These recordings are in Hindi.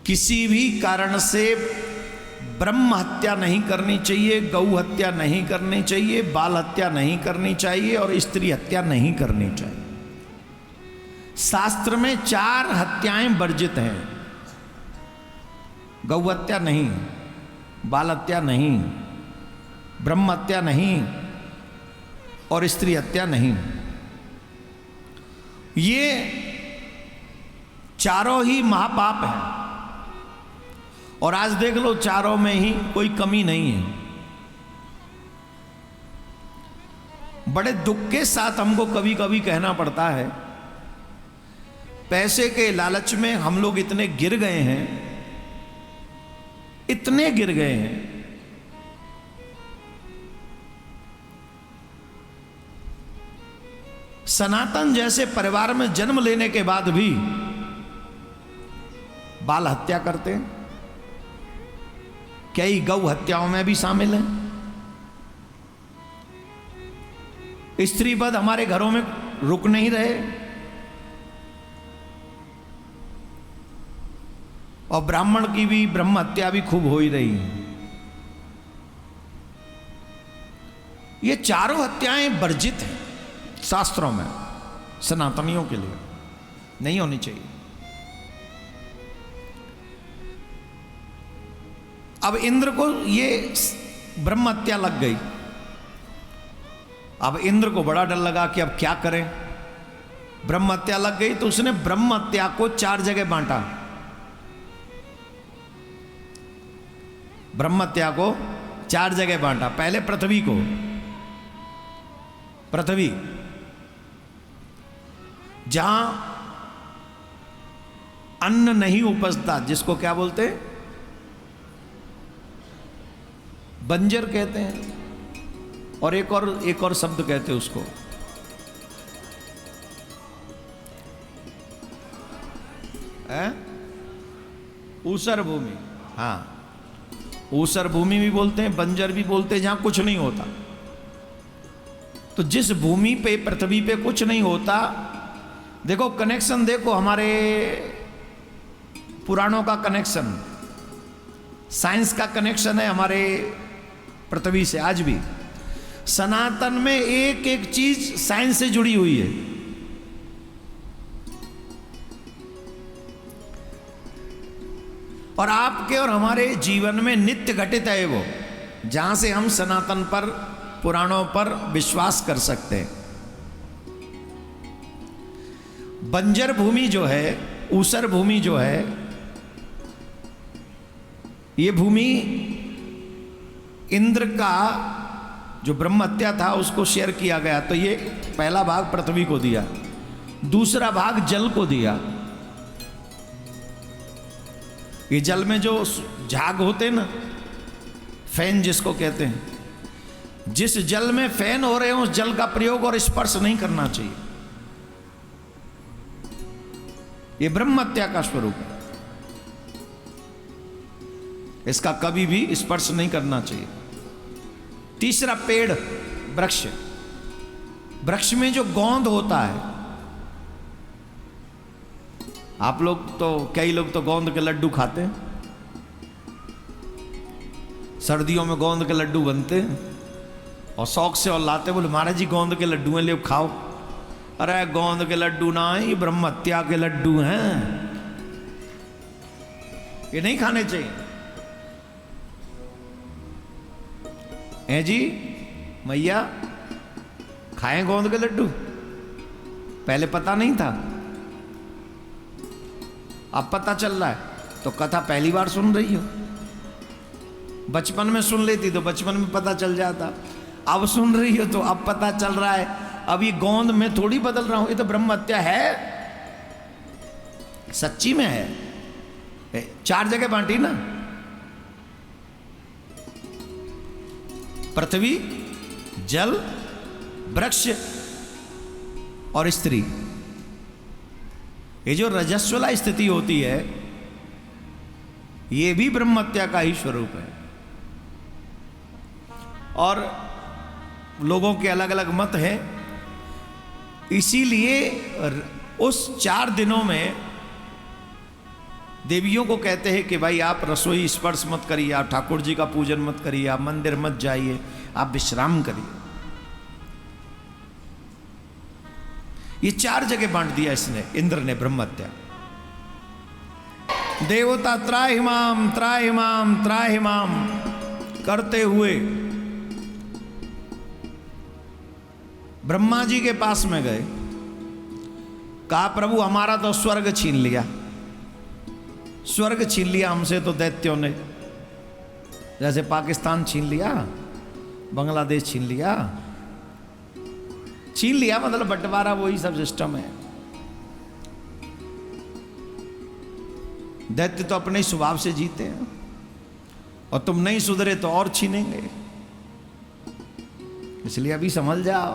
किसी भी कारण से ब्रह्म हत्या नहीं करनी चाहिए, गौ हत्या नहीं करनी चाहिए, बाल हत्या नहीं करनी चाहिए और स्त्री हत्या नहीं करनी चाहिए। शास्त्र में 4 हत्याएं वर्जित हैं। गौ हत्या नहीं, बाल हत्या नहीं, ब्रह्म हत्या नहीं और स्त्री हत्या नहीं। ये चारों ही महापाप हैं और आज देख लो चारों में ही कोई कमी नहीं है। बड़े दुख के साथ हमको कभी कभी कहना पड़ता है, पैसे के लालच में हम लोग इतने गिर गए हैं, इतने गिर गए हैं। सनातन जैसे परिवार में जन्म लेने के बाद भी बाल हत्या करते हैं, कई गौ हत्याओं में भी शामिल हैं। स्त्री वध हमारे घरों में रुक नहीं रहे और ब्राह्मण की भी ब्रह्म हत्या भी खूब हो ही रही है। ये चारों हत्याएं वर्जित हैं शास्त्रों में, सनातनियों के लिए नहीं होनी चाहिए। अब इंद्र को ये ब्रह्म हत्या लग गई। अब इंद्र को बड़ा डर लगा कि अब क्या करें, ब्रह्म हत्या लग गई। तो उसने ब्रह्म हत्या को 4 जगह बांटा। ब्रह्म हत्या को 4 जगह बांटा। पहले पृथ्वी को, पृथ्वी जहां अन्न नहीं उपजता, जिसको क्या बोलते हैं, बंजर कहते हैं, और एक और शब्द कहते हैं उसको, ऊसर भूमि। हाँ, ऊसर भूमि भी बोलते हैं, बंजर भी बोलते हैं, जहां कुछ नहीं होता। तो जिस भूमि पे, पृथ्वी पे कुछ नहीं होता, देखो कनेक्शन देखो, हमारे पुराणों का कनेक्शन, साइंस का कनेक्शन है हमारे पृथ्वी से। आज भी सनातन में एक एक चीज साइंस से जुड़ी हुई है। और आपके और हमारे जीवन में नित्य घटित है वो, जहां से हम सनातन पर, पुराणों पर विश्वास कर सकते हैं। बंजर भूमि जो है, ऊसर भूमि जो है, ये भूमि इंद्र का जो ब्रह्म हत्या था उसको शेयर किया गया। तो ये पहला भाग पृथ्वी को दिया, दूसरा भाग जल को दिया। ये जल में जो झाग होते हैं ना, फैन जिसको कहते हैं, जिस जल में फैन हो रहे हो उस जल का प्रयोग और स्पर्श नहीं करना चाहिए। ये ब्रह्म हत्या का स्वरूप है, इसका कभी भी स्पर्श नहीं करना चाहिए। तीसरा पेड़, वृक्ष। वृक्ष में जो गोंद होता है, आप लोग तो, कई लोग तो गोंद के लड्डू खाते हैं, सर्दियों में गोंद के लड्डू बनते हैं और शौक से और लाते, बोले महाराज जी गोंद के लड्डू हैं, ले खाओ। अरे गोंद के लड्डू ना, ये ब्रह्म हत्या के लड्डू हैं, ये नहीं खाने चाहिए। हैं जी मैया, खाएं गोंद के लड्डू? पहले पता नहीं था, अब पता चल रहा है। तो कथा पहली बार सुन रही हो, बचपन में सुन लेती तो बचपन में पता चल जाता, अब सुन रही हो तो अब पता चल रहा है। अब ये गोंद में थोड़ी बदल रहा हूं, ये तो ब्रह्म हत्या है, सच्ची में है। 4 जगह बांटी ना, पृथ्वी, जल, वृक्ष और स्त्री। ये जो रजस्वला स्थिति होती है, ये भी ब्रह्म हत्या का ही स्वरूप है। और लोगों के अलग अलग मत हैं, इसीलिए उस 4 दिनों में देवियों को कहते हैं कि भाई आप रसोई स्पर्श मत करिए, आप ठाकुर जी का पूजन मत करिए, आप मंदिर मत जाइए, आप विश्राम करिए। ये 4 जगह बांट दिया इसने, इंद्र ने ब्रह्महत्या। देवता त्राहिमाम त्राहिमाम त्राहिमाम करते हुए ब्रह्मा जी के पास में गए, कहा प्रभु हमारा तो स्वर्ग छीन लिया, स्वर्ग छीन लिया हमसे तो दैत्यों ने, जैसे पाकिस्तान छीन लिया, बांग्लादेश छीन लिया, छीन लिया मतलब बंटवारा, वही सब सिस्टम है। दैत्य तो अपने ही स्वभाव से जीते हैं, और तुम नहीं सुधरे तो और छीनेंगे, इसलिए अभी समझ जाओ।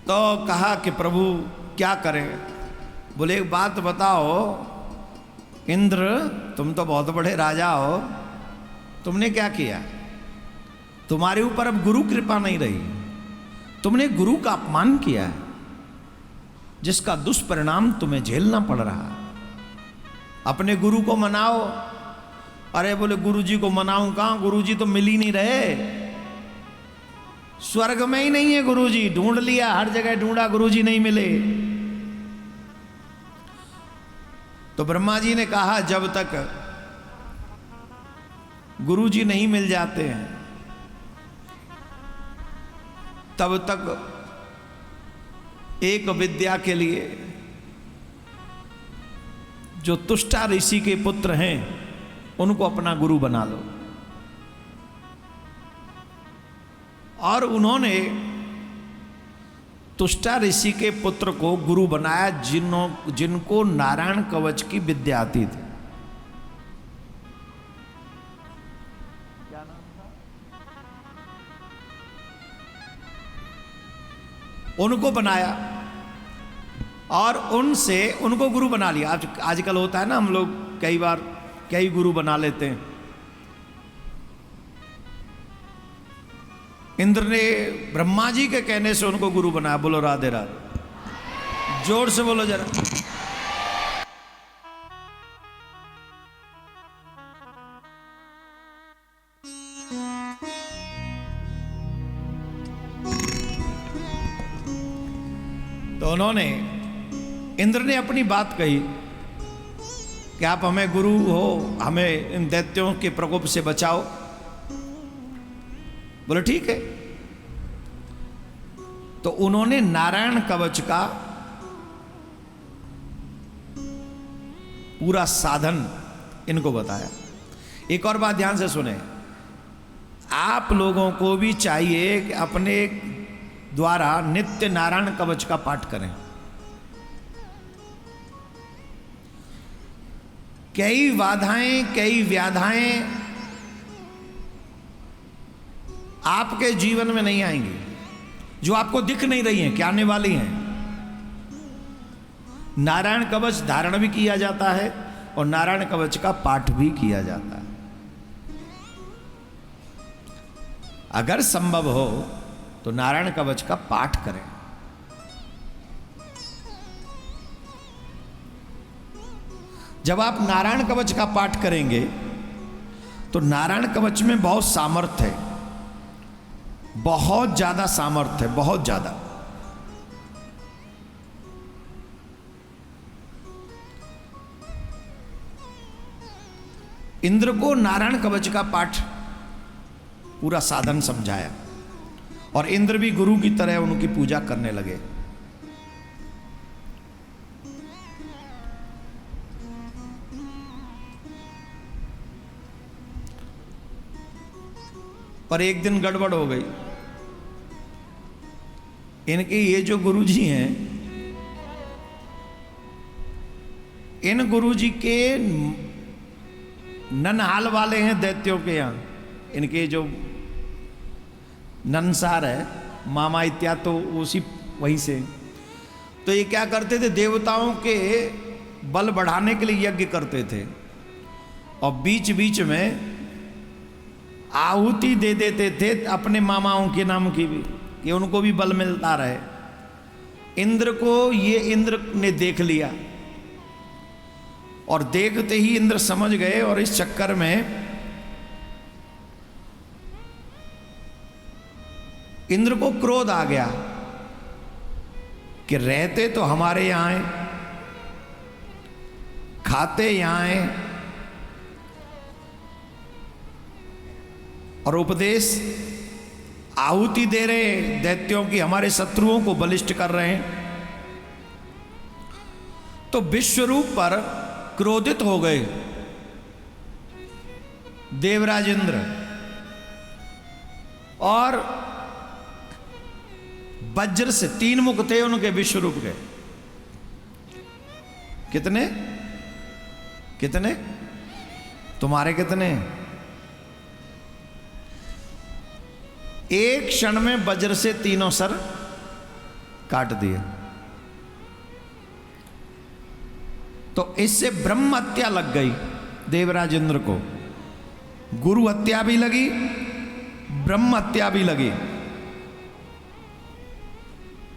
तो कहा कि प्रभु क्या करें? बोले एक बात बताओ इंद्र, तुम तो बहुत बड़े राजा हो, तुमने क्या किया? तुम्हारे ऊपर अब गुरु कृपा नहीं रही, तुमने गुरु का अपमान किया है, जिसका दुष्परिणाम तुम्हें झेलना पड़ रहा। अपने गुरु को मनाओ। अरे बोले गुरु जी को मनाऊं कहां, गुरु जी तो मिल ही नहीं रहे, स्वर्ग में ही नहीं है गुरु जी, ढूंढ लिया, हर जगह ढूंढा, गुरु जी नहीं मिले। तो ब्रह्मा जी ने कहा जब तक गुरु जी नहीं मिल जाते हैं तब तक एक विद्या के लिए जो तुष्टा ऋषि के पुत्र हैं उनको अपना गुरु बना लो। और उन्होंने तुष्टा ऋषि के पुत्र को गुरु बनाया, जिनको नारायण कवच की विद्या आती थी। क्या नाम था? उनको बनाया और उनसे उनको गुरु बना लिया। आजकल होता है ना, हम लोग कई बार कई गुरु बना लेते हैं। इंद्र ने ब्रह्मा जी के कहने से उनको गुरु बनाया। बोलो राधे राधे, जोर से बोलो जरा। तो उन्होंने, इंद्र ने अपनी बात कही कि आप हमें गुरु हो, हमें इन दैत्यों के प्रकोप से बचाओ। बोले ठीक है। तो उन्होंने नारायण कवच का पूरा साधन इनको बताया। एक और बात ध्यान से सुने, आप लोगों को भी चाहिए कि अपने द्वारा नित्य नारायण कवच का पाठ करें। कई बाधाएं, कई व्याधाएं आपके जीवन में नहीं आएंगी, जो आपको दिख नहीं रही हैं, क्या आने वाली हैं। नारायण कवच धारण भी किया जाता है और नारायण कवच का पाठ भी किया जाता है। अगर संभव हो तो नारायण कवच का पाठ करें। जब आप नारायण कवच का पाठ करेंगे तो नारायण कवच में बहुत सामर्थ्य है, बहुत ज्यादा सामर्थ्य है, बहुत ज्यादा। इंद्र को नारायण कवच का पाठ पूरा साधन समझाया और इंद्र भी गुरु की तरह उनकी पूजा करने लगे। पर एक दिन गड़बड़ हो गई। इनके ये जो गुरुजी हैं, इन गुरुजी के ननहाल वाले हैं दैत्यों के यहाँ, इनके जो ननसार है, मामा इत्यादि, तो उसी वहीं से। तो ये क्या करते थे, देवताओं के बल बढ़ाने के लिए यज्ञ करते थे और बीच बीच में आहुति दे देते थे अपने मामाओं के नाम की भी, कि उनको भी बल मिलता रहे। इंद्र को ये इंद्र ने देख लिया और देखते ही इंद्र समझ गए, और इस चक्कर में इंद्र को क्रोध आ गया कि रहते तो हमारे यहां हैं, खाते यहां हैं, और उपदेश आहुति दे रहे दैत्यों की, हमारे शत्रुओं को बलिष्ठ कर रहे हैं। तो विश्वरूप पर क्रोधित हो गए देवराज इंद्र, और वज्र से 3 मुख थे उनके विश्वरूप के। कितने कितने तुम्हारे कितने? एक क्षण में वज्र से 3 सर काट दिए। तो इससे ब्रह्म हत्या लग गई देवराज इंद्र को, गुरु हत्या भी लगी, ब्रह्म हत्या भी लगी।